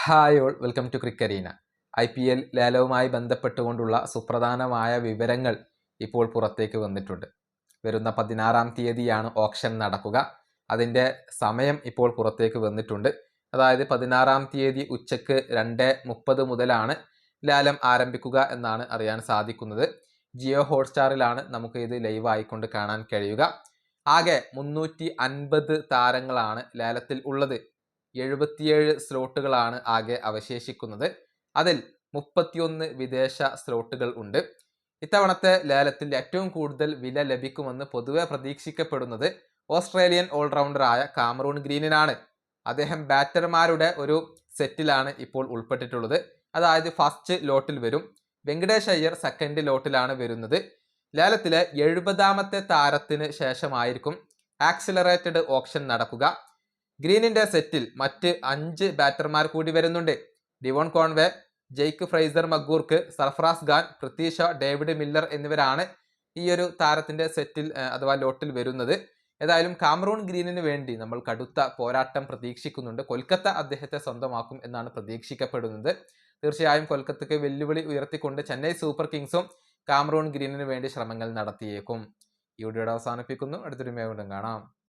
Hi all, welcome to ക്രിക്കരീന. IPL ലേലവുമായി ബന്ധപ്പെട്ടുകൊണ്ടുള്ള സുപ്രധാനമായ വിവരങ്ങൾ ഇപ്പോൾ പുറത്തേക്ക് വന്നിട്ടുണ്ട്. വരുന്ന 16-ാം തീയതിയാണ് ഓപ്ഷൻ നടക്കുക. അതിൻ്റെ സമയം ഇപ്പോൾ പുറത്തേക്ക് വന്നിട്ടുണ്ട്. അതായത് 16-ാം തീയതി ഉച്ചക്ക് 2:30 മുതലാണ് ലേലം ആരംഭിക്കുക എന്നാണ് അറിയാൻ സാധിക്കുന്നത്. ജിയോ ഹോട്ട്സ്റ്റാറിലാണ് നമുക്ക് ഇത് ലൈവ് ആയിക്കൊണ്ട് കാണാൻ കഴിയുക. ആകെ 350 താരങ്ങളാണ് ലേലത്തിൽ ഉള്ളത്. 77 സ്ലോട്ടുകളാണ് ആകെ അവശേഷിക്കുന്നത്. അതിൽ 31 വിദേശ സ്ലോട്ടുകൾ ഉണ്ട്. ഇത്തവണത്തെ ലേലത്തിൽ ഏറ്റവും കൂടുതൽ വില ലഭിക്കുമെന്ന് പൊതുവെ പ്രതീക്ഷിക്കപ്പെടുന്നത് ഓസ്ട്രേലിയൻ ഓൾറൗണ്ടറായ കാമറൂൺ ഗ്രീനിനാണ്. അദ്ദേഹം ബാറ്റർമാരുടെ ഒരു സെറ്റിലാണ് ഇപ്പോൾ ഉൾപ്പെട്ടിട്ടുള്ളത്. അതായത് ഫസ്റ്റ് ലോട്ടിൽ വരും. വെങ്കടേഷ് അയ്യർ സെക്കൻഡ് ലോട്ടിലാണ് വരുന്നത്. ലേലത്തിലെ 70-ാമത്തെ താരത്തിന് ശേഷമായിരിക്കും ആക്സിലറേറ്റഡ് ഓപ്ഷൻ നടക്കുക. ഗ്രീനിന്റെ സെറ്റിൽ മറ്റ് 5 ബാറ്റർമാർ കൂടി വരുന്നുണ്ട്. Devon Conway, Jake Fraser McGurk, Sarfaraz Khan, Prithvi Shaw, David Miller എന്നിവരാണ് ഈ ഒരു താരത്തിന്റെ സെറ്റിൽ അഥവാ ലോട്ടിൽ വരുന്നത്. ഏതായാലും കാമറൂൺ ഗ്രീനിന് വേണ്ടി നമ്മൾ കടുത്ത പോരാട്ടം പ്രതീക്ഷിക്കുന്നുണ്ട്. കൊൽക്കത്ത അദ്ദേഹത്തെ സ്വന്തമാക്കും എന്നാണ് പ്രതീക്ഷിക്കപ്പെടുന്നത്. തീർച്ചയായും കൊൽക്കത്തയ്ക്ക് വെല്ലുവിളി ഉയർത്തിക്കൊണ്ട് ചെന്നൈ സൂപ്പർ കിങ്സും കാമറൂൺ ഗ്രീനിന് വേണ്ടി ശ്രമങ്ങൾ നടത്തിയേക്കും. ഈ വീഡിയോയുടെ അവസാനിപ്പിക്കുന്നു. അടുത്തൊരു വീണ്ടും കാണാം.